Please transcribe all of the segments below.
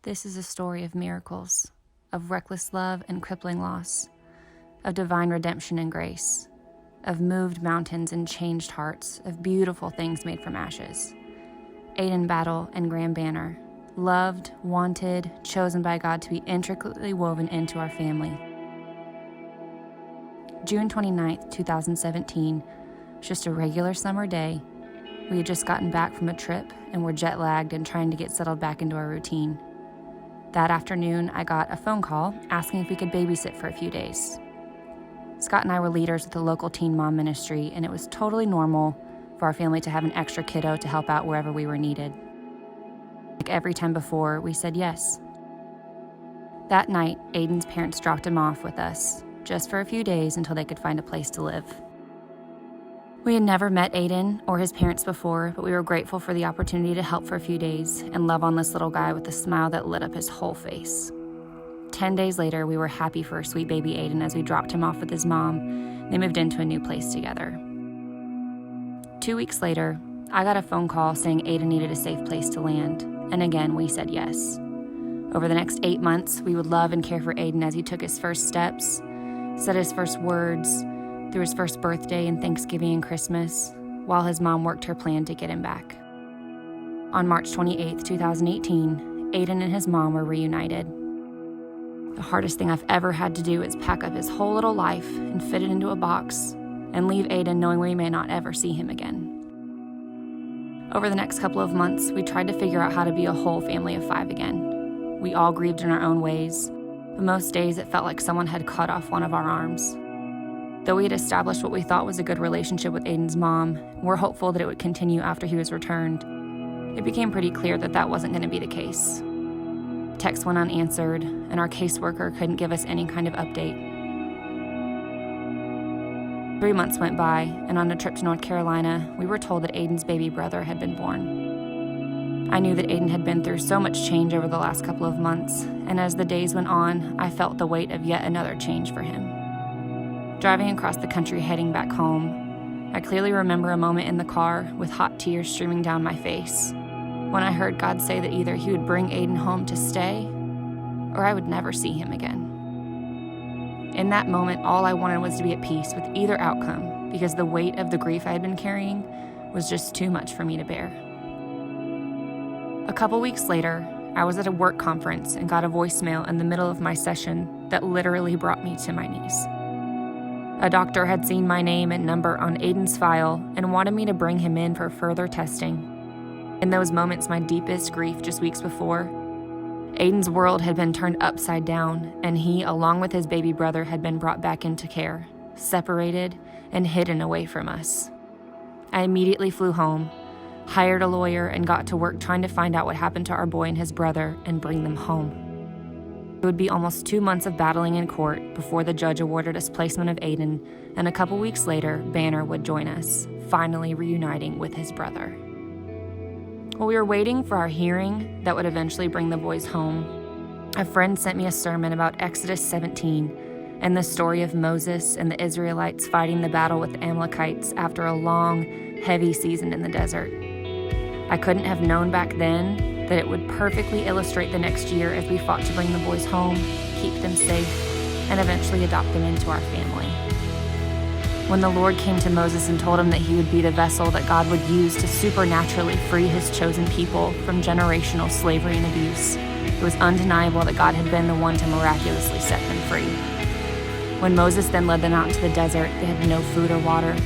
This is a story of miracles, of reckless love and crippling loss, of divine redemption and grace, of moved mountains and changed hearts, of beautiful things made from ashes. Aiden Battle and Graham Banner, loved, wanted, chosen by God to be intricately woven into our family. June 29th, 2017, was just a regular summer day. We had just gotten back from a trip and were jet lagged and trying to get settled back into our routine. That afternoon, I got a phone call asking if we could babysit for a few days. Scott and I were leaders at the local teen mom ministry, and it was totally normal for our family to have an extra kiddo to help out wherever we were needed. Like every time before, we said yes. That night, Aiden's parents dropped him off with us, just for a few days until they could find a place to live. We had never met Aiden or his parents before, but we were grateful for the opportunity to help for a few days and love on this little guy with a smile that lit up his whole face. 10 days later, we were happy for sweet baby Aiden as we dropped him off with his mom. They moved into a new place together. 2 weeks later, I got a phone call saying Aiden needed a safe place to land, and again, we said yes. Over the next 8 months, we would love and care for Aiden as he took his first steps, said his first words, through his first birthday and Thanksgiving and Christmas, while his mom worked her plan to get him back. On March 28, 2018, Aiden and his mom were reunited. The hardest thing I've ever had to do is pack up his whole little life and fit it into a box and leave Aiden knowing we may not ever see him again. Over the next couple of months, we tried to figure out how to be a whole family of 5 again. We all grieved in our own ways, but most days it felt like someone had cut off one of our arms. Though we had established what we thought was a good relationship with Aiden's mom, we're hopeful that it would continue after he was returned. It became pretty clear that that wasn't going to be the case. Texts went unanswered, and our caseworker couldn't give us any kind of update. 3 months went by, and on a trip to North Carolina, we were told that Aiden's baby brother had been born. I knew that Aiden had been through so much change over the last couple of months, and as the days went on, I felt the weight of yet another change for him. Driving across the country heading back home, I clearly remember a moment in the car with hot tears streaming down my face when I heard God say that either he would bring Aiden home to stay or I would never see him again. In that moment, all I wanted was to be at peace with either outcome because the weight of the grief I had been carrying was just too much for me to bear. A couple weeks later, I was at a work conference and got a voicemail in the middle of my session that literally brought me to my knees. A doctor had seen my name and number on Aiden's file and wanted me to bring him in for further testing. In those moments, my deepest grief just weeks before, Aiden's world had been turned upside down, and he, along with his baby brother, had been brought back into care, separated, and hidden away from us. I immediately flew home, hired a lawyer, and got to work trying to find out what happened to our boy and his brother and bring them home. It would be almost 2 months of battling in court before the judge awarded us placement of Aiden, and a couple weeks later, Banner would join us, finally reuniting with his brother. While we were waiting for our hearing that would eventually bring the boys home, a friend sent me a sermon about Exodus 17 and the story of Moses and the Israelites fighting the battle with the Amalekites after a long, heavy season in the desert. I couldn't have known back then that it would perfectly illustrate the next year as we fought to bring the boys home, keep them safe, and eventually adopt them into our family. When the Lord came to Moses and told him that he would be the vessel that God would use to supernaturally free his chosen people from generational slavery and abuse, it was undeniable that God had been the one to miraculously set them free. When Moses then led them out into the desert, they had no food or water,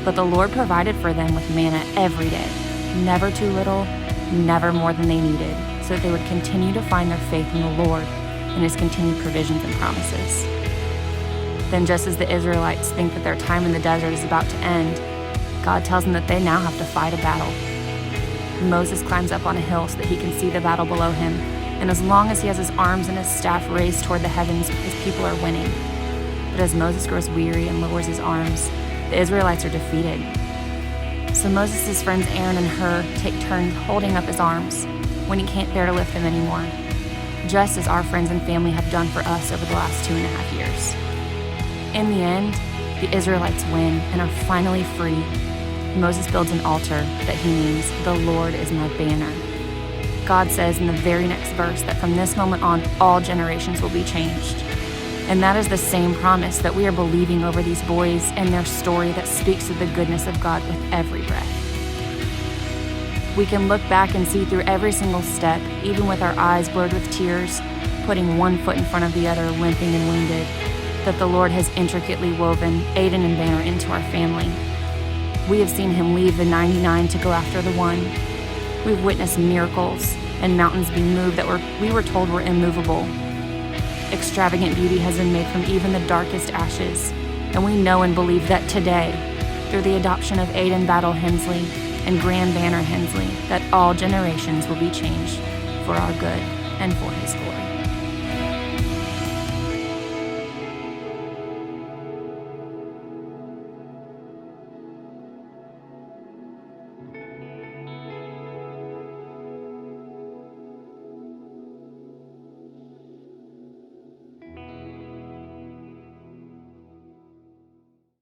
but the Lord provided for them with manna every day, never too little, never more than they needed, so that they would continue to find their faith in the Lord and his continued provisions and promises. Then just as the Israelites think that their time in the desert is about to end, God tells them that they now have to fight a battle. Moses climbs up on a hill so that he can see the battle below him, and as long as he has his arms and his staff raised toward the heavens, his people are winning. But as Moses grows weary and lowers his arms, the Israelites are defeated. So Moses' friends Aaron and Hur take turns holding up his arms when he can't bear to lift them anymore, just as our friends and family have done for us over the last 2.5 years. In the end, the Israelites win and are finally free. Moses builds an altar that he names, "The Lord is my banner." God says in the very next verse that from this moment on, all generations will be changed. And that is the same promise that we are believing over these boys and their story that speaks of the goodness of God with every breath. We can look back and see through every single step, even with our eyes blurred with tears, putting one foot in front of the other, limping and wounded, that the Lord has intricately woven Aiden and Banner into our family. We have seen him leave the 99 to go after the one. We've witnessed miracles and mountains be moved that we were told were immovable. Extravagant beauty has been made from even the darkest ashes, and we know and believe that today, through the adoption of Aiden Battle Hensley and Grand Banner Hensley, that all generations will be changed for our good and for his glory.